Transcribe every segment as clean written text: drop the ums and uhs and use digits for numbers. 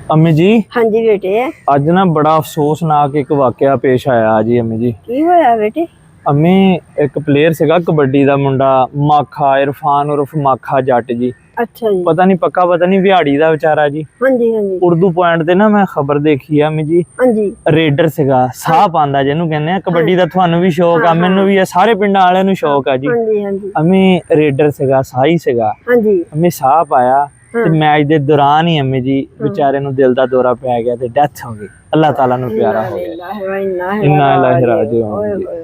अम्मी जी हाँ जी बेटे। अज ना बड़ा अफसोसनाक एक वाकया पेश आया जी अम्मी जी। की होया बेटे? अम्मी एक प्लेयर सीगा कबड्डी दा मुंडा माखा इरफान उर्फ माखा जट जी। अच्छा जी। पता नहीं पक्का पता नहीं बिहाड़ी दा बेचारा जी। हाँ जी हाँ जी उर्दू पॉइंट ते ना मैं खबर देखी है अम्मी जी। हाँ जी रेडर सीगा साह पांदा जिन्हों कहने आ कबड्डी दा थानू भी शौक आ मैनू भी है सारे पिंडां वालियां नू शौक आ जी। हाँ जी हाँ जी अम्मी रेडर सीगा साही सीगा हाँ जी अम्मी साह पाया ते मैच दे दौरान ही अम्मी जी बेचारे नू दिल दा दौरा पै गया ते डेथ हो गई। अल्लाह ताला नू प्यारा हो गया। इन्ना इलाही राजिऊन।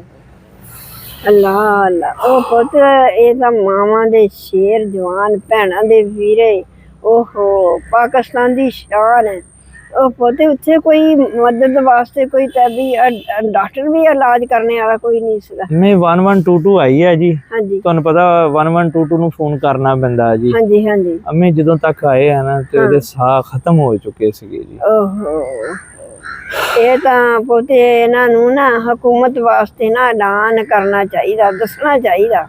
अल्लाह अल्लाह ओ पुत ये तां मावां दे शेर जवान भैणां दे वीरे ओहो पाकिस्तान दी शान है। ओ पुत उत्थे कोई मदद वास्ते कोई तभी डॉक्टर भी इलाज करने वाला कोई नहीं सीगा। मैं 1122 आई है जी। हाँ जी ਤੁਹਾਨੂੰ ਪਤਾ 1122 ਨੂੰ ਫੋਨ ਕਰਨਾ ਪੈਂਦਾ ਹੈ ਜੀ। हाँ जी हाँ जी ਅੰਮੀ ਜਦੋਂ ਤੱਕ ਆਏ ਆ ਨਾ ਤੇ ਉਹਦੇ ਸਾਹ ਖਤਮ ਹੋ ਚੁੱਕੇ ਸੀਗੇ ਜੀ। ओहो ਇਹ ਤਾਂ ਪੁੱਤੇ ਇਹਨਾਂ ਨੂੰ ਨਾ ਹਕੂਮਤ ਵਾਸਤੇ ਨਾ ਐਲਾਨ ਕਰਨਾ ਚਾਹੀਦਾ, ਦੱਸਣਾ ਚਾਹੀਦਾ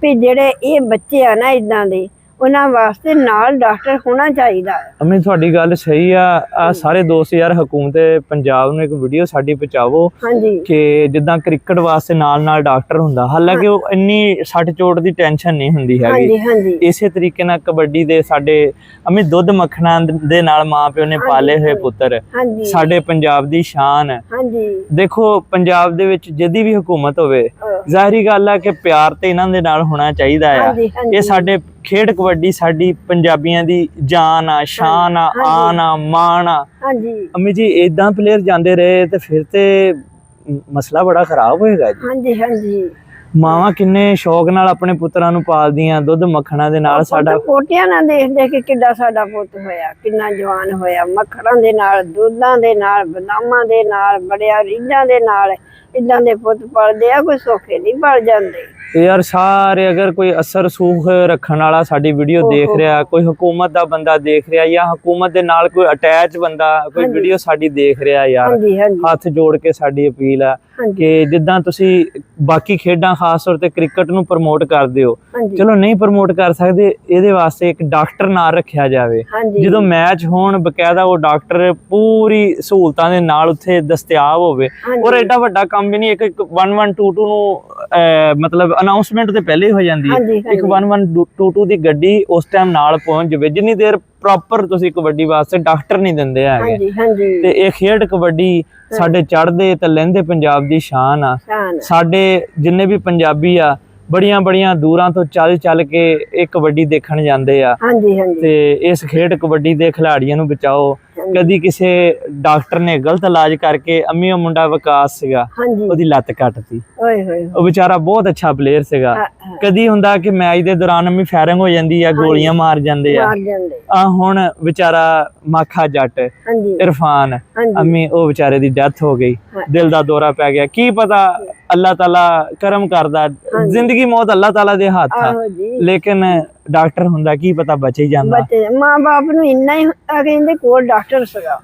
ਵੀ ਜਿਹੜੇ ਇਹ ਬੱਚੇ ਆ ਨਾ ਇਦਾਂ ਦੇ ਉਹਨਾਂ ਵਾਸਤੇ ਨਾਲ ਡਾਕਟਰ ਹੋਣਾ ਚਾਹੀਦਾ। ਅੰਮੀ ਤੁਹਾਡੀ ਗੱਲ ਸਹੀ ਆ ਸਾਰੇ ਦੋਸਤ ਯਾਰ ਹਕੂਮਤ ਪੰਜਾਬ ਨੂੰ ਇੱਕ ਵੀਡੀਓ ਸਾਡੀ ਪਹੁੰਚਾਵੋ ਹਾਂਜੀ ਕਿ ਜਿੱਦਾਂ ਕ੍ਰਿਕਟ ਵਾਸਤੇ ਨਾਲ ਡਾਕਟਰ ਹੁੰਦਾ, ਹਾਲਾਂਕਿ ਉਹ ਇੰਨੀ ਸੱਟ ਚੋਟ ਦੀ ਟੈਨਸ਼ਨ ਨਹੀਂ ਹੁੰਦੀ ਹਾਂਜੀ ਹੈਗੀ। ਹਾਂਜੀ ਇਸੇ ਤਰੀਕੇ ਨਾਲ ਕਬੱਡੀ ਦੇ ਸਾਡੇ ਅੰਮੀ ਦੁੱਧ ਮੱਖਣਾ ਦੇ ਨਾਲ ਮਾਂ ਪਿਓ ਨੇ ਪਾਲੇ ਹੋਏ ਪੁੱਤਰ ਹਾਂਜੀ ਸਾਡੇ ਪੰਜਾਬ ਦੀ ਸ਼ਾਨ। ਹਾਂਜੀ ਦੇਖੋ ਪੰਜਾਬ ਦੇ ਵਿੱਚ ਜਿਹਦੀ ਵੀ ਹਕੂਮਤ ਹੋਵੇ ਜ਼ਾਹਿਰੀ ਗੱਲ ਆ ਕਿ ਪਿਆਰ ਤੇ ਇਹਨਾਂ ਦੇ ਨਾਲ ਹੋਣਾ ਚਾਹੀਦਾ ਆ। ਹਾਂਜੀ ਹਾਂਜੀ ਇਹ ਸਾਡੇ ਖੇਡ ਕਬੱਡੀ ਸਾਡੀ ਪੰਜਾਬੀਆਂ ਦੀ ਜਾਨ ਆ, ਸ਼ਾਨ ਆ, ਆਨ ਆ, ਮਾਣ ਆ। ਹਾਂਜੀ ਅੰਮੀ ਜੀ ਇਦਾਂ ਪਲੇਅਰ ਜਾਂਦੇ ਰਹੇ ਤੇ ਫਿਰ ਤੇ ਮਸਲਾ ਬੜਾ ਖਰਾਬ ਹੋਏਗਾ ਜੀ। ਹਾਂਜੀ ਹਾਂਜੀ ਮਾਵਾਂ ਕਿੰਨੇ ਸ਼ੌਕ ਨਾਲ ਆਪਣੇ ਪੁੱਤਰਾਂ ਨੂੰ ਪਾਲਦੀਆਂ ਦੁੱਧ ਮੱਖਣਾ ਦੇ ਨਾਲ। ਸਾਡਾ ਪੋਟਿਆਂ ਨਾਲ ਦੇਖ ਕੇ ਕਿੱਡਾ ਸਾਡਾ ਪੁੱਤ ਹੋਇਆ, ਕਿੰਨਾ ਜਵਾਨ ਹੋਇਆ, ਮੱਖਣਾਂ ਦੇ ਨਾਲ, ਦੁੱਧਾਂ ਦੇ ਨਾਲ, ਬਦਾਮਾਂ ਦੇ ਨਾਲ, ਬੜਿਆ ਰੀਝਾਂ ਦੇ ਨਾਲ ਇਦਾਂ ਦੇ ਪੁੱਤ ਪਲਦੇ ਆ, ਕੋਈ ਸੌਖੇ ਨਹੀਂ ਪਲ ਜਾਂਦੇ ਯਾਰ। ਸਾਰੇ ਅਗਰ ਕੋਈ ਅਸਰ ਸੂਖ ਰੱਖਣ ਵਾਲਾ ਸਾਡੀ ਵੀਡੀਓ ਦੇਖ ਰਿਹਾ, ਕੋਈ ਹਕੂਮਤ ਦਾ ਬੰਦਾ ਦੇਖ ਰਿਹਾ ਜਾਂ ਹਕੂਮਤ ਦੇ ਨਾਲ ਕੋਈ ਅਟੈਚ ਬੰਦਾ ਕੋਈ ਵੀਡੀਓ ਸਾਡੀ ਦੇਖ ਰਿਹਾ ਯਾਰ, ਹਾਂਜੀ ਹਾਂਜੀ ਹੱਥ ਜੋੜ ਕੇ ਸਾਡੀ ਅਪੀਲ ਆ ਕਿ ਜਿੱਦਾਂ ਤੁਸੀਂ ਬਾਕੀ ਖੇਡਾਂ ਖਾਸ ਤੌਰ ਤੇ ਕ੍ਰਿਕਟ ਨੂੰ ਪ੍ਰਮੋਟ ਕਰਦੇ ਹੋ, ਚਲੋ ਨਹੀਂ ਪ੍ਰਮੋਟ ਕਰ ਸਕਦੇ, ਇਹਦੇ ਵਾਸਤੇ ਇੱਕ ਡਾਕਟਰ ਨਾਲ ਰੱਖਿਆ ਜਾਵੇ। ਜਦੋਂ ਮੈਚ ਹੋਣ ਬਕਾਇਦਾ ਉਹ ਡਾਕਟਰ ਪੂਰੀ ਸਹੂਲਤਾਂ ਦੇ ਨਾਲ ਉੱਥੇ ਦਸਤਿਆਬ ਹੋਵੇ। ਔਰ ਐਡਾ ਵੱਡਾ ਕੰਮ ਵੀ ਨਹੀਂ, ਇੱਕ 1122 ਨੂੰ ਮਤਲਬ ਅਨਾਉਂਸਮੈਂਟ ਤੇ ਪਹਿਲੇ ਹੋ ਜਾਂਦੀ ਹੈ। ਇੱਕ 1122 ਦੀ ਗੱਡੀ ਉਸ ਟਾਈਮ ਨਾਲ ਪਹੁੰਚ ਜਾਵੇ। ਜਿੰਨੀ ਦੇਰ ਪ੍ਰੋਪਰ ਤੁਸੀਂ ਕਬੱਡੀ ਵਾਸਤੇ ਡਾਕਟਰ ਨਹੀਂ ਦਿੰਦੇ ਹੈਗੇ ਤੇ ਇਹ ਖੇਡ ਕਬੱਡੀ ਸਾਡੇ ਚੜ੍ਹਦੇ ਤੇ ਲਹਿੰਦੇ ਪੰਜਾਬ ਦੀ ਸ਼ਾਨ ਆ। ਸਾਡੇ ਜਿੰਨੇ ਵੀ ਪੰਜਾਬੀ ਆ ਬੜੀਆਂ ਦੂਰਾਂ ਤੋਂ ਚੱਲ ਕੇ ਇਹ ਕਬੱਡੀ ਦੇਖਣ ਜਾਂਦੇ ਆ ਤੇ ਇਸ ਖੇਡ ਕਬੱਡੀ ਦੇ ਖਿਡਾਰੀਆਂ ਨੂੰ ਬਚਾਓ। ਕਦੀ ਕਿਸੇ ਡਾਕਟਰ ਨੇ ਗਲਤ ਇਲਾਜ ਕਰਕੇ ਅੰਮੀ ਉਹ ਮੁੰਡਾ ਵਿਕਾਸ ਸੀਗਾ ਉਹਦੀ ਲੱਤ ਕੱਟਤੀ। ਉਹ ਵਿਚਾਰਾ ਬਹੁਤ ਅੱਛਾ ਪਲੇਅਰ ਸੀਗਾ। ਕਦੀ ਹੁੰਦਾ ਕਿ ਮੈਚ ਦੇ ਦੌਰਾਨ ਅੰਮੀ ਫਾਇਰਿੰਗ ਹੋ ਜਾਂਦੀ ਆ, ਗੋਲੀਆਂ ਮਾਰ ਜਾਂਦੇ ਆ। ਹੁਣ ਵਿਚਾਰਾ ਮਾਖਾ ਜੱਟ ਇਰਫਾਨ ਅੰਮੀ ਉਹ ਵਿਚਾਰੇ ਦੀ ਡੈਥ ਹੋ ਗਈ, ਦਿਲ ਦਾ ਦੌਰਾ ਪੈ ਗਿਆ। ਕੀ ਪਤਾ ਅੱਲਾਹ ਤਾਲਾ ਕਰਮ ਕਰਦਾ, ਜ਼ਿੰਦਗੀ ਮੌਤ ਅੱਲਾਹ ਤਾਲਾ ਦੇ ਹੱਥ ਆ, ਲੇਕਿਨ ਡਾਕਟਰ ਹੁੰਦਾ ਕੀ ਪਤਾ ਬਚ ਹੀ ਜਾਂਦਾ। ਮਾਂ ਬਾਪ ਨੂੰ ਇੰਨਾ ਹੀ ਕਹਿੰਦੇ ਕੋਲ ਡਾਕਟਰ ਸੀਗਾ।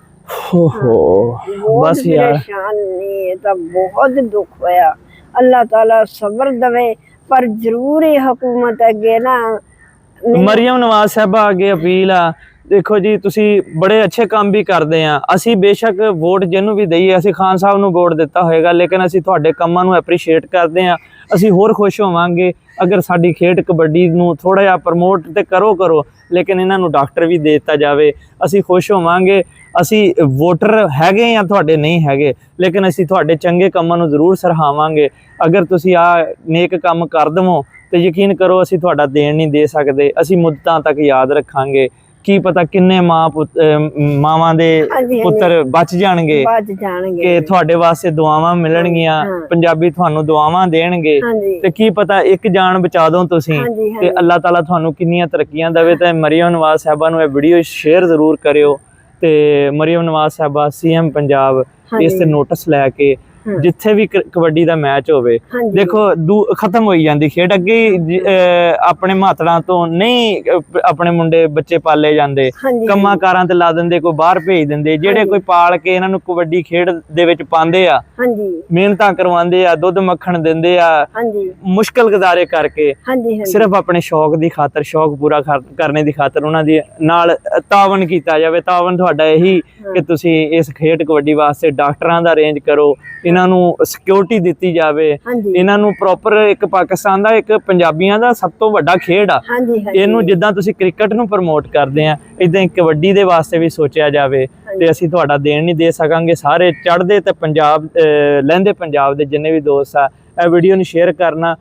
ਬਸ ਯਾਰ ਇਹ ਤਾਂ ਬਹੁਤ ਦੁੱਖ ਹੋਇਆ। ਅੱਲਾਹ ਤਾਲਾ ਸਬਰ ਦਵੇ, ਪਰ ਜ਼ਰੂਰ ਇਹ ਹਕੂਮਤ ਅੱਗੇ ਨਾ ਮਰੀਮ ਨਵਾਜ਼ ਸਾਹਿਬਾ ਅੱਗੇ ਅਪੀਲ ਆ। ਦੇਖੋ ਜੀ ਤੁਸੀਂ ਬੜੇ ਅੱਛੇ ਕੰਮ ਵੀ ਕਰਦੇ ਆ, ਅਸੀਂ ਬੇਸ਼ੱਕ ਵੋਟ ਜਿਹਨੂੰ ਵੀ ਦਈਏ, ਅਸੀਂ ਖਾਨ ਸਾਹਿਬ ਨੂੰ ਵੋਟ ਦਿੱਤਾ ਹੋਏਗਾ, ਲੇਕਿਨ ਅਸੀਂ ਤੁਹਾਡੇ ਕੰਮਾਂ ਨੂੰ ਐਪਰੀਸ਼ੀਏਟ ਕਰਦੇ ਆ। ਅਸੀਂ ਹੋਰ ਖੁਸ਼ ਹੋਵਾਂਗੇ ਅਗਰ ਸਾਡੀ ਖੇਡ ਕਬੱਡੀ ਨੂੰ ਥੋੜਾ ਜਿਹਾ ਪ੍ਰਮੋਟ ਤੇ ਕਰੋ, ਲੇਕਿਨ ਇਹਨਾਂ ਨੂੰ ਡਾਕਟਰ ਵੀ ਦੇ ਦਿੱਤਾ ਜਾਵੇ। ਅਸੀਂ ਖੁਸ਼ ਹੋਵਾਂਗੇ। ਅਸੀਂ ਵੋਟਰ ਹੈਗੇ ਜਾਂ ਤੁਹਾਡੇ ਨਹੀਂ ਹੈਗੇ, ਲੇਕਿਨ ਅਸੀਂ ਤੁਹਾਡੇ ਚੰਗੇ ਕੰਮਾਂ ਨੂੰ ਜ਼ਰੂਰ ਸਰਾਹਾਂਗੇ। ਅਗਰ ਤੁਸੀਂ ਆ ਨੇਕ ਕੰਮ ਕਰ ਦੇਵੋ ਤੇ ਯਕੀਨ ਕਰੋ ਅਸੀਂ ਤੁਹਾਡਾ ਦੇਣ ਨਹੀਂ ਦੇ ਸਕਦੇ, ਅਸੀਂ ਮੁੱਦਤਾਂ ਤੱਕ ਯਾਦ ਰੱਖਾਂਗੇ। ਕੀ ਪਤਾ ਕਿੰਨੇ ਮਾਵਾਂ ਦੇ ਪੁੱਤਰ ਬਚ ਜਾਣਗੇ ਕਿ ਤੁਹਾਡੇ ਵਾਸਤੇ ਦੁਆਵਾਂ ਮਿਲਣਗੀਆਂ, ਪੰਜਾਬੀ ਤੁਹਾਨੂੰ ਦੁਆਵਾਂ ਦੇਣਗੇ ਤੇ ਕੀ ਪਤਾ ਇੱਕ ਜਾਨ ਬਚਾ ਦੋ ਤੁਸੀਂ ਤੇ ਅੱਲਾਹ ਤਾਲਾ ਤੁਹਾਨੂੰ ਕਿੰਨੀਆਂ ਤਰੱਕੀਆਂ ਦੇਵੇ। ਤੇ ਮਰੀਮ ਨਵਾਜ਼ ਸਾਹਿਬਾ ਨੂੰ ਇਹ ਵੀਡੀਓ ਸ਼ੇਅਰ ਜ਼ਰੂਰ ਕਰਿਓ ਤੇ ਮਰੀਮ ਨਵਾਜ਼ ਸਾਹਿਬਾ CM ਪੰਜਾਬ ਇਸ ਤੇ ਨੋਟਿਸ ਲੈ ਕੇ ਜਿੱਥੇ ਵੀ ਕਬੱਡੀ ਦਾ ਮੈਚ ਹੋਵੇ, ਹਾਂਜੀ। ਦੇਖੋ ਖਤਮ ਹੋਈ ਜਾਂਦੀ ਖੇਡ। ਅੱਗੇ ਆਪਣੇ ਮਾਤੜਾਂ ਤੋਂ ਨਹੀਂ ਆਪਣੇ ਮੁੰਡੇ ਬੱਚੇ ਪਾਲੇ ਜਾਂਦੇ, ਹਾਂਜੀ, ਕੰਮਾਂ ਕਾਰਾਂ ਤੇ ਲਾ ਦਿੰਦੇ, ਕੋਈ ਬਾਹਰ ਭੇਜ ਦਿੰਦੇ। ਜਿਹੜੇ ਕੋਈ ਪਾਲ ਕੇ ਇਹਨਾਂ ਨੂੰ ਕਬੱਡੀ ਖੇਡ ਦੇ ਵਿੱਚ ਪਾਉਂਦੇ ਆ, ਹਾਂਜੀ ਮਿਹਨਤਾਂ ਕਰਵਾਉਂਦੇ ਆ, ਦੁੱਧ ਮੱਖਣ ਦਿੰਦੇ ਆ, ਹਾਂਜੀ ਮੁਸ਼ਕਲ ਗੁਜ਼ਾਰੇ ਕਰਕੇ, ਹਾਂਜੀ ਹਾਂਜੀ ਸਿਰਫ ਆਪਣੇ ਸ਼ੌਕ ਦੀ ਖਾਤਰ, ਸ਼ੌਕ ਪੂਰਾ ਕਰਨੇ ਦੀ ਖਾਤਰ ਉਹਨਾਂ ਦੀ ਨਾਲ ਤਾਵਨ ਕੀਤਾ ਜਾਵੇ। ਤਾਵਨ ਤੁਹਾਡਾ ਇਹੀ ਕਿ ਤੁਸੀਂ ਇਸ ਖੇਡ ਕਬੱਡੀ ਵਾਸਤੇ ਡਾਕਟਰਾਂ ਦਾ ਅਰੇਂਜ ਕਰੋ, ਇਹਨਾਂ ਨੂੰ ਸਿਕਿਉਰਿਟੀ ਦਿੱਤੀ ਜਾਵੇ, ਹਾਂਜੀ ਇਹਨਾਂ ਨੂੰ ਪ੍ਰੋਪਰ, ਇੱਕ ਪਾਕਿਸਤਾਨ ਦਾ, ਇੱਕ ਪੰਜਾਬੀਆਂ ਦਾ ਸਭ ਤੋਂ ਵੱਡਾ ਖੇਡ ਆ, ਹਾਂਜੀ ਹਾਂਜੀ ਇਹਨੂੰ ਜਿੱਦਾਂ ਤੁਸੀਂ ਕ੍ਰਿਕਟ ਨੂੰ ਪ੍ਰਮੋਟ ਕਰਦੇ ਆ, ਇਦਾਂ ਹੀ ਕਬੱਡੀ ਦੇ ਵਾਸਤੇ ਵੀ ਸੋਚਿਆ ਜਾਵੇ। ਤੇ ਅਸੀਂ ਤੁਹਾਡਾ ਦੇਣ ਨਹੀਂ ਦੇ ਸਕਾਂਗੇ। ਸਾਰੇ ਚੜ੍ਹਦੇ ਤੇ ਪੰਜਾਬ ਲਹਿੰਦੇ ਪੰਜਾਬ ਦੇ ਜਿੰਨੇ ਵੀ ਦੋਸਤ ਆ, ਇਹ ਵੀਡੀਓ ਨੂੰ ਸ਼ੇਅਰ ਕਰਨਾ,